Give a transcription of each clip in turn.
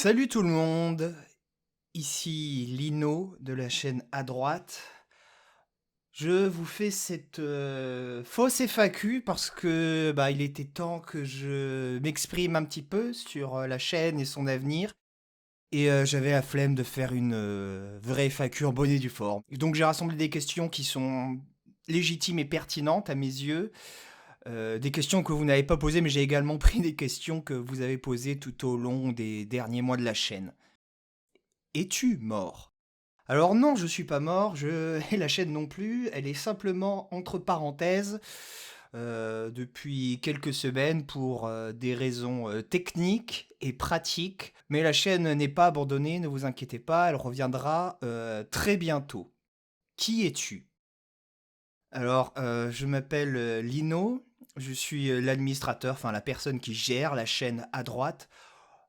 Salut tout le monde, ici Lino de la chaîne à droite. Je vous fais cette fausse FAQ parce que il était temps que je m'exprime un petit peu sur la chaîne et son avenir. Et j'avais la flemme de faire une vraie FAQ en bonne et due forme. Donc j'ai rassemblé des questions qui sont légitimes et pertinentes à mes yeux. Des questions que vous n'avez pas posées, mais j'ai également pris des questions que vous avez posées tout au long des derniers mois de la chaîne. Es-tu mort? Alors non, je suis pas mort, et la chaîne non plus, elle est simplement entre parenthèses depuis quelques semaines pour des raisons techniques et pratiques. Mais la chaîne n'est pas abandonnée, ne vous inquiétez pas, elle reviendra très bientôt. Qui es-tu? Alors, je m'appelle Lino, je suis l'administrateur, enfin la personne qui gère la chaîne à droite.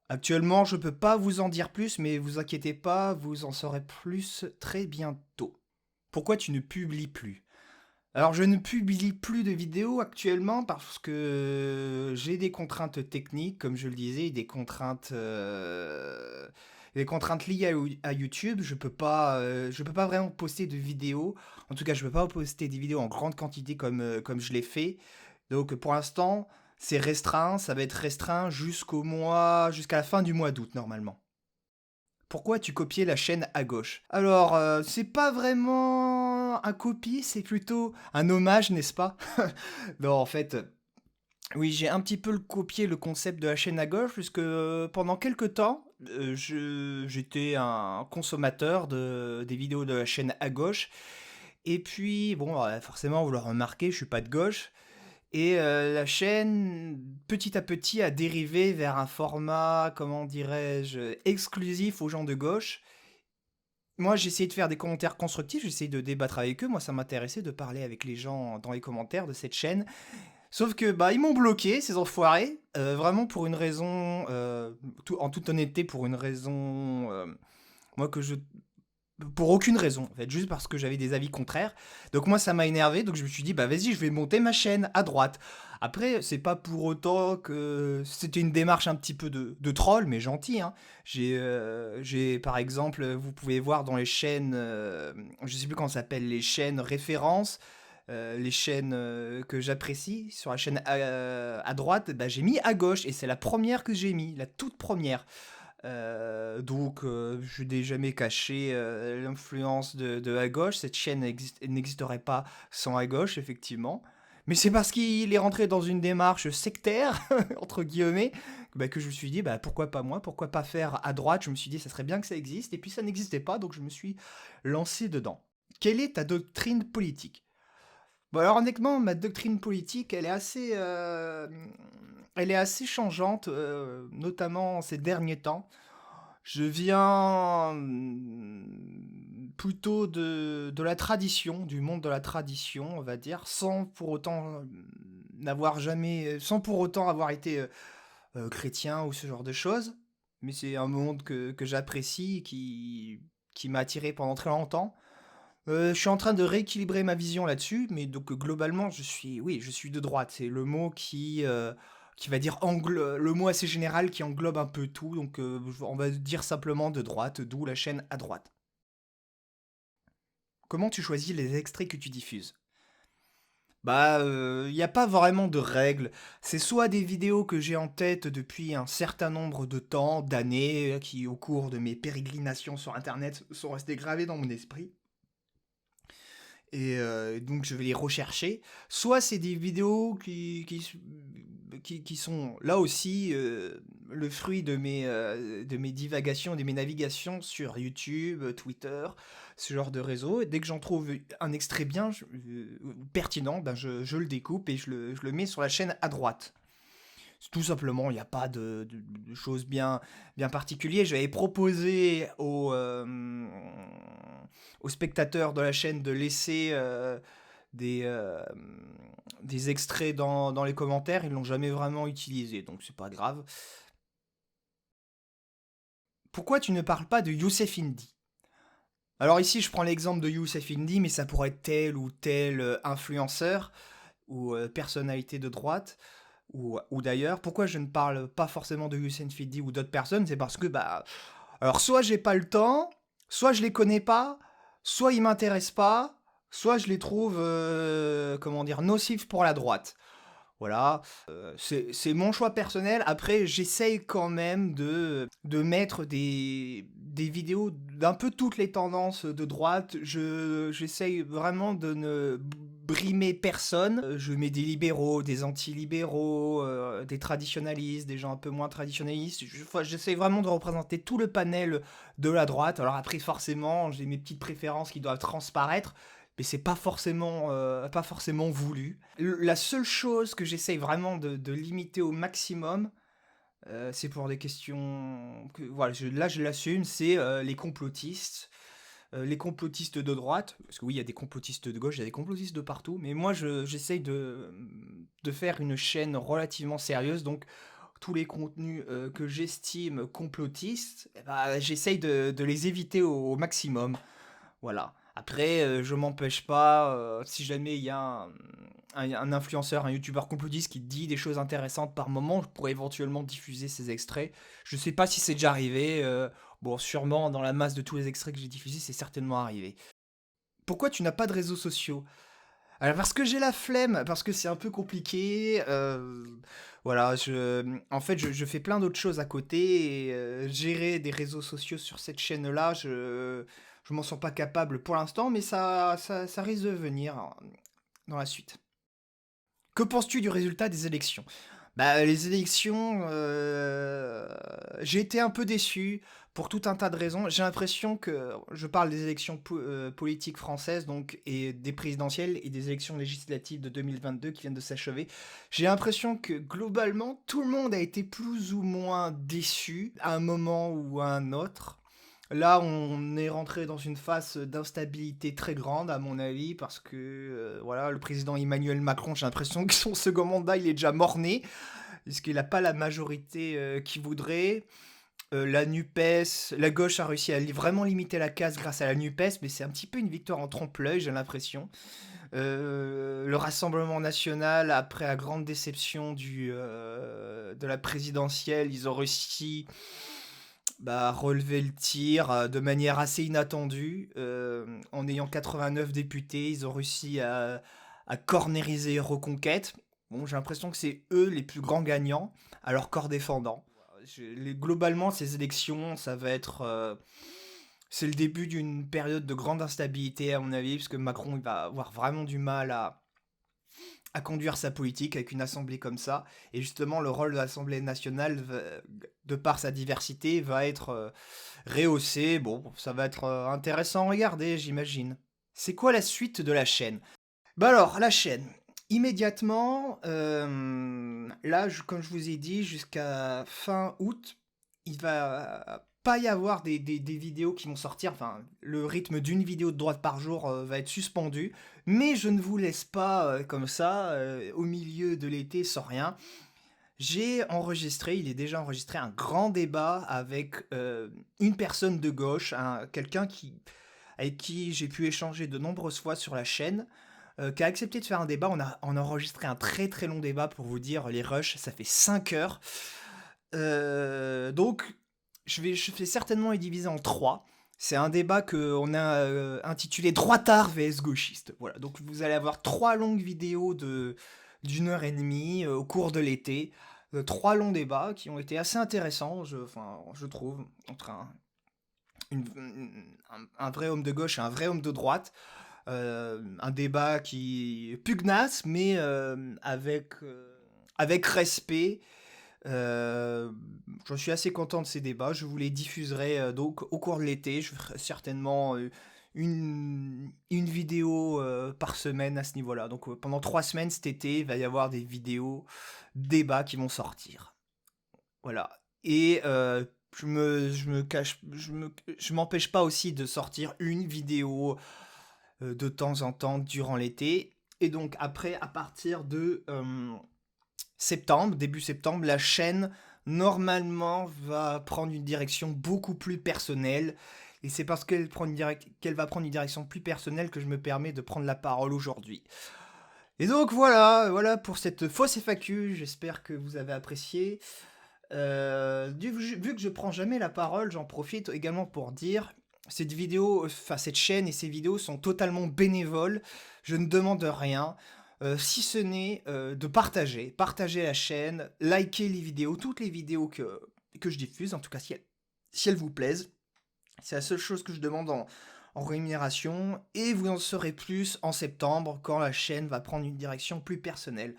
Actuellement, je peux pas vous en dire plus, mais vous inquiétez pas, vous en saurez plus très bientôt. Pourquoi tu ne publies plus? Alors, je ne publie plus de vidéos actuellement parce que j'ai des contraintes techniques, comme je le disais, des contraintes liées à YouTube. Je peux pas vraiment poster de vidéos. En tout cas, je peux pas poster des vidéos en grande quantité comme je l'ai fait. Donc, pour l'instant, c'est restreint. Ça va être restreint jusqu'à la fin du mois d'août normalement. Pourquoi tu copiais la chaîne à gauche? Alors, c'est pas vraiment un copie, c'est plutôt un hommage, n'est-ce pas? Non, en fait, oui, j'ai un petit peu copié le concept de la chaîne à gauche, puisque pendant quelques temps, j'étais un consommateur des vidéos de la chaîne à gauche. Et puis, bon, forcément, vous le remarquez, je suis pas de gauche. Et la chaîne, petit à petit, a dérivé vers un format, comment dirais-je, exclusif aux gens de gauche. Moi, j'ai essayé de faire des commentaires constructifs, j'ai essayé de débattre avec eux. Moi, ça m'intéressait de parler avec les gens dans les commentaires de cette chaîne. Sauf que, ils m'ont bloqué, ces enfoirés. Vraiment pour une raison, en toute honnêteté, pour une raison, moi que je pour aucune raison, en fait, juste parce que j'avais des avis contraires. Donc moi, ça m'a énervé, donc je me suis dit, vas-y, je vais monter ma chaîne à droite. Après, c'est pas pour autant que c'était une démarche un petit peu de troll, mais gentil, hein. Par exemple, vous pouvez voir dans les chaînes, je sais plus comment ça s'appelle, les chaînes références, les chaînes que j'apprécie, sur la chaîne à droite, j'ai mis à gauche, et c'est la première que j'ai mis, la toute première. Donc, je n'ai jamais caché l'influence de à gauche. Cette chaîne n'existerait pas sans à gauche, effectivement. Mais c'est parce qu'il est rentré dans une démarche sectaire, entre guillemets, que je me suis dit, pourquoi pas moi, pourquoi pas faire à droite. Je me suis dit, ça serait bien que ça existe. Et puis ça n'existait pas, donc je me suis lancé dedans. Quelle est ta doctrine politique? Bon, alors honnêtement, ma doctrine politique, elle est assez changeante, notamment ces derniers temps. Je viens plutôt de la tradition, du monde de la tradition, on va dire, sans pour autant avoir été chrétien ou ce genre de choses. Mais c'est un monde que j'apprécie, qui m'a attiré pendant très longtemps. Je suis en train de rééquilibrer ma vision là-dessus, mais donc globalement, oui, je suis de droite. C'est le mot qui va dire le mot assez général qui englobe un peu tout. Donc, on va dire simplement de droite, d'où la chaîne à droite. Comment tu choisis les extraits que tu diffuses? Il n'y a pas vraiment de règles. C'est soit des vidéos que j'ai en tête depuis un certain nombre de temps, d'années, qui au cours de mes pérégrinations sur Internet sont restées gravées dans mon esprit. Et donc je vais les rechercher. Soit c'est des vidéos qui sont là aussi le fruit de mes divagations, de mes navigations sur YouTube, Twitter, ce genre de réseau. Et dès que j'en trouve un extrait bien, pertinent, je le découpe et je le mets sur la chaîne à droite. Tout simplement, il n'y a pas de choses bien particulières. J'avais proposé aux spectateurs de la chaîne de laisser des, euh, des extraits dans les commentaires. Ils l'ont jamais vraiment utilisé, donc c'est pas grave. Pourquoi tu ne parles pas de Youssef Indy? Alors ici, je prends l'exemple de Youssef Indy, mais ça pourrait être tel ou tel influenceur ou personnalité de droite. ou d'ailleurs. Pourquoi je ne parle pas forcément de Hussein Fidi ou d'autres personnes? C'est parce que, bah, alors soit j'ai pas le temps, soit je les connais pas, soit ils m'intéressent pas, soit je les trouve, comment dire, nocifs pour la droite. Voilà, c'est mon choix personnel. Après, j'essaye quand même de mettre des vidéos d'un peu toutes les tendances de droite. J'essaye vraiment de ne brimer personne. Je mets des libéraux, des anti-libéraux, des traditionalistes, des gens un peu moins traditionalistes. Enfin, j'essaye vraiment de représenter tout le panel de la droite. Alors après, forcément, j'ai mes petites préférences qui doivent transparaître, mais c'est pas forcément voulu. La seule chose que j'essaye vraiment de limiter au maximum, c'est pour des questions que voilà, là je l'assume, c'est les complotistes de droite, parce que oui, il y a des complotistes de gauche, il y a des complotistes de partout, mais moi j'essaye de faire une chaîne relativement sérieuse, donc tous les contenus que j'estime complotistes, eh ben, j'essaye de les éviter au maximum. Voilà. Après, je m'empêche pas, si jamais il y a un influenceur, un youtubeur complotiste qui dit des choses intéressantes par moment, je pourrais éventuellement diffuser ces extraits. Je sais pas si c'est déjà arrivé, bon, sûrement dans la masse de tous les extraits que j'ai diffusés, c'est certainement arrivé. Pourquoi tu n'as pas de réseaux sociaux? Alors parce que j'ai la flemme, parce que c'est un peu compliqué. Voilà, en fait, je fais plein d'autres choses à côté et gérer des réseaux sociaux sur cette chaîne-là, je m'en sens pas capable pour l'instant, mais ça risque de venir dans la suite. Que penses-tu du résultat des élections? Bah, les élections, j'ai été un peu déçu pour tout un tas de raisons. J'ai l'impression que je parle des élections politiques françaises donc et des présidentielles et des élections législatives de 2022 qui viennent de s'achever. J'ai l'impression que globalement tout le monde a été plus ou moins déçu à un moment ou à un autre. Là, on est rentré dans une phase d'instabilité très grande, à mon avis, parce que voilà, le président Emmanuel Macron, j'ai l'impression que son second mandat, il est déjà mort-né, puisqu'il n'a pas la majorité qu'il voudrait. La NUPES, la gauche a réussi à vraiment limiter la casse grâce à la NUPES, mais c'est un petit peu une victoire en trompe-l'œil, j'ai l'impression. Le Rassemblement national, après la grande déception de la présidentielle, ils ont réussi bah, relever le tir de manière assez inattendue. En ayant 89 députés, ils ont réussi à cornériser Reconquête. Bon, j'ai l'impression que c'est eux les plus grands gagnants, à leur corps défendant. Globalement, ces élections, ça va être... c'est le début d'une période de grande instabilité, à mon avis, parce que Macron il va avoir vraiment du mal à conduire sa politique avec une assemblée comme ça. Et justement, le rôle de l'Assemblée nationale, de par sa diversité, va être rehaussé. Bon, ça va être intéressant à regarder, j'imagine. C'est quoi la suite de la chaîne? Bah alors, la chaîne. Immédiatement, là, comme je vous ai dit, jusqu'à fin août, il va pas y avoir des vidéos qui vont sortir. Enfin, le rythme d'une vidéo de droite par jour va être suspendu. Mais je ne vous laisse pas comme ça, au milieu de l'été, sans rien. J'ai enregistré, il est déjà enregistré, un grand débat avec une personne de gauche, quelqu'un avec qui j'ai pu échanger de nombreuses fois sur la chaîne, qui a accepté de faire un débat. On a enregistré un très très long débat pour vous dire, les rushs, ça fait 5 heures. Donc, je vais certainement les diviser en trois. C'est un débat qu'on a intitulé Droitard vs gauchiste. Voilà, donc vous allez avoir trois longues vidéos d'une heure et demie au cours de l'été. Trois longs débats qui ont été assez intéressants, je trouve, entre un vrai homme de gauche et un vrai homme de droite. Un débat qui est pugnace, mais avec respect. Je suis assez content de ces débats. Je vous les diffuserai donc au cours de l'été. Je ferai certainement une vidéo par semaine à ce niveau-là. Donc pendant 3 semaines cet été, il va y avoir des vidéos débats qui vont sortir. Voilà. Et je m'empêche pas aussi de sortir une vidéo de temps en temps durant l'été. Et donc après, à partir de septembre, début septembre, la chaîne normalement va prendre une direction beaucoup plus personnelle. Et c'est parce qu'elle va prendre une direction plus personnelle que je me permets de prendre la parole aujourd'hui. Et donc voilà pour cette fausse FAQ, j'espère que vous avez apprécié. Vu que je prends jamais la parole, j'en profite également pour dire, cette vidéo, enfin cette chaîne et ces vidéos sont totalement bénévoles, je ne demande rien, si ce n'est de partager la chaîne, liker les vidéos, toutes les vidéos que je diffuse, en tout cas si elles vous plaisent. C'est la seule chose que je demande en rémunération, et vous en saurez plus en septembre quand la chaîne va prendre une direction plus personnelle.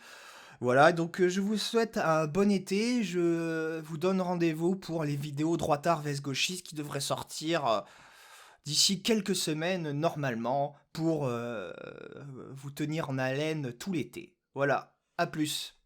Voilà, donc je vous souhaite un bon été, je vous donne rendez-vous pour les vidéos droitard vs gauchiste qui devraient sortir d'ici quelques semaines normalement pour vous tenir en haleine tout l'été. Voilà, à plus.